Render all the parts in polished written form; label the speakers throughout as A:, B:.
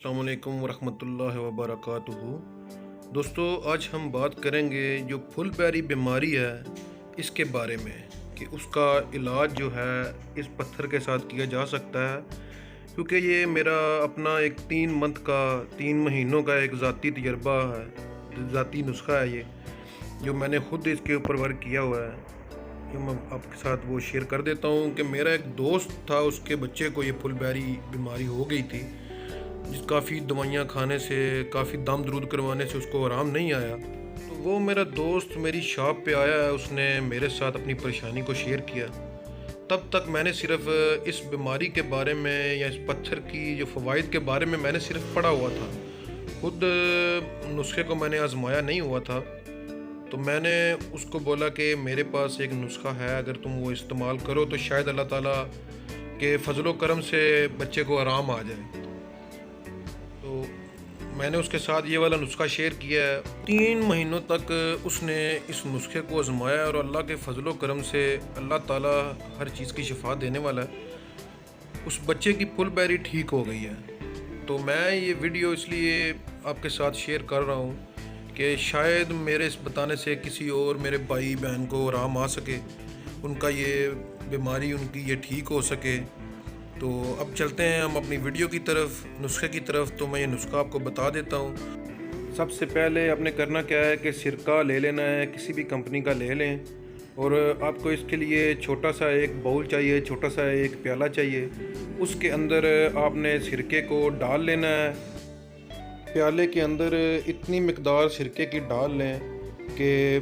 A: السلام علیکم ورحمۃ اللہ وبرکاتہ۔ دوستو، آج ہم بات کریں گے جو پھل بیری بیماری ہے اس کے بارے میں کہ اس کا علاج جو ہے اس پتھر کے ساتھ کیا جا سکتا ہے، کیونکہ یہ میرا اپنا ایک 3 مہینوں کا ایک ذاتی تجربہ ہے، ذاتی نسخہ ہے یہ جو میں نے خود اس کے اوپر ورک کیا ہوا ہے، جو میں آپ کے ساتھ وہ شیئر کر دیتا ہوں کہ میرا ایک دوست تھا، اس کے بچے کو یہ پھل بیری بیماری ہو گئی تھی، جس کافی دوائیاں کھانے سے، کافی دم درود کروانے سے اس کو آرام نہیں آیا۔ تو وہ میرا دوست میری شاپ پہ آیا ہے، اس نے میرے ساتھ اپنی پریشانی کو شیئر کیا۔ تب تک میں نے صرف اس بیماری کے بارے میں یا اس پتھر کی جو فوائد کے بارے میں نے صرف پڑھا ہوا تھا، خود نسخے کو میں نے آزمایا نہیں ہوا تھا۔ تو میں نے اس کو بولا کہ میرے پاس ایک نسخہ ہے، اگر تم وہ استعمال کرو تو شاید اللہ تعالیٰ کے فضل و کرم سے بچے کو آرام آ جائے۔ تو میں نے اس کے ساتھ یہ والا نسخہ شیئر کیا ہے۔ 3 مہینوں تک اس نے اس نسخے کو آزمایا اور اللہ کے فضل و کرم سے اللہ تعالیٰ ہر چیز کی شفا دینے والا ہے، اس بچے کی پھل بیری ٹھیک ہو گئی ہے۔ تو میں یہ ویڈیو اس لیے آپ کے ساتھ شیئر کر رہا ہوں کہ شاید میرے اس بتانے سے کسی اور میرے بھائی بہن کو آرام آ سکے، ان کا یہ بیماری ان کی یہ ٹھیک ہو سکے۔ تو اب چلتے ہیں ہم اپنی ویڈیو کی طرف، نسخے کی طرف۔ تو میں یہ نسخہ آپ کو بتا دیتا ہوں۔ سب سے پہلے آپ نے کرنا کیا ہے کہ سرکہ لے لینا ہے، کسی بھی کمپنی کا لے لیں، اور آپ کو اس کے لیے چھوٹا سا ایک باؤل چاہیے، چھوٹا سا ایک پیالہ چاہیے۔ اس کے اندر آپ نے سرکے کو ڈال لینا ہے۔ پیالے کے اندر اتنی مقدار سرکے کی ڈال لیں کہ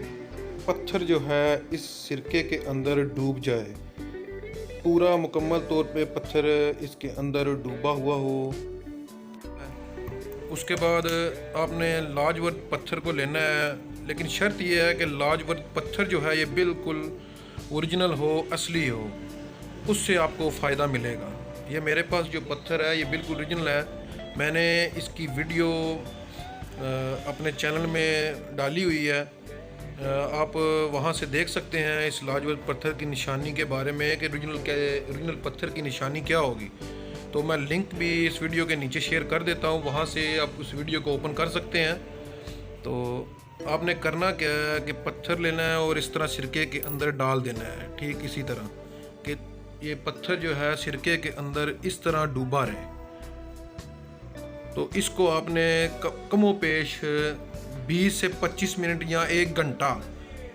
A: پتھر جو ہے اس سرکے کے اندر ڈوب جائے، پورا مکمل طور پہ پتھر اس کے اندر ڈوبا ہوا ہو۔ اس کے بعد آپ نے لاجورد پتھر کو لینا ہے، لیکن شرط یہ ہے کہ لاجورد پتھر جو ہے یہ بالکل اوریجنل ہو، اصلی ہو، اس سے آپ کو فائدہ ملے گا۔ یہ میرے پاس جو پتھر ہے یہ بالکل اوریجنل ہے، میں نے اس کی ویڈیو اپنے چینل میں ڈالی ہوئی ہے، آپ وہاں سے دیکھ سکتے ہیں اس لاجورد پتھر کی نشانی کے بارے میں کہ اوریجنل پتھر کی نشانی کیا ہوگی۔ تو میں لنک بھی اس ویڈیو کے نیچے شیئر کر دیتا ہوں، وہاں سے آپ اس ویڈیو کو اوپن کر سکتے ہیں۔ تو آپ نے کرنا کیا ہے کہ پتھر لینا ہے اور اس طرح سرکے کے اندر ڈال دینا ہے، ٹھیک اسی طرح کہ یہ پتھر جو ہے سرکے کے اندر اس طرح ڈوبا رہے۔ تو اس کو آپ نے کم و بیش 20 سے 25 منٹ یا 1 گھنٹہ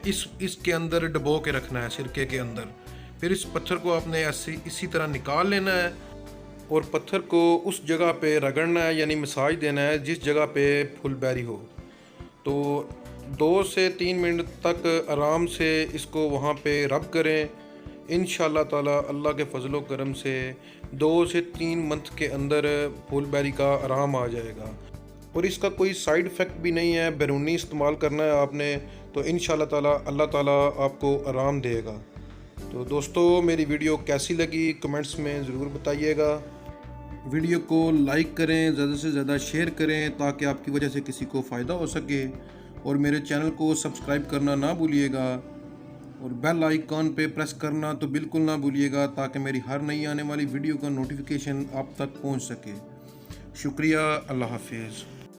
A: اس کے اندر ڈبو کے رکھنا ہے سرکے کے اندر۔ پھر اس پتھر کو آپ نے اسی طرح نکال لینا ہے اور پتھر کو اس جگہ پہ رگڑنا ہے، یعنی مساج دینا ہے جس جگہ پہ پھل بیری ہو۔ تو 2 سے 3 منٹ تک آرام سے اس کو وہاں پہ رب کریں، انشاءاللہ تعالی اللہ کے فضل و کرم سے 2 سے 3 منتھ کے اندر پھل بیری کا آرام آ جائے گا، اور اس کا کوئی سائیڈ ایفیکٹ بھی نہیں ہے، بیرونی استعمال کرنا ہے آپ نے، تو انشاءاللہ تعالی اللہ تعالی آپ کو آرام دے گا۔ تو دوستو، میری ویڈیو کیسی لگی کمنٹس میں ضرور بتائیے گا۔ ویڈیو کو لائک کریں، زیادہ سے زیادہ شیئر کریں تاکہ آپ کی وجہ سے کسی کو فائدہ ہو سکے، اور میرے چینل کو سبسکرائب کرنا نہ بھولیے گا، اور بیل آئیکن پہ پریس کرنا تو بالکل نہ بھولیے گا تاکہ میری ہر نئی آنے والی ویڈیو کا نوٹیفیکیشن آپ تک پہنچ سکے۔ شکریہ، اللہ حافظ۔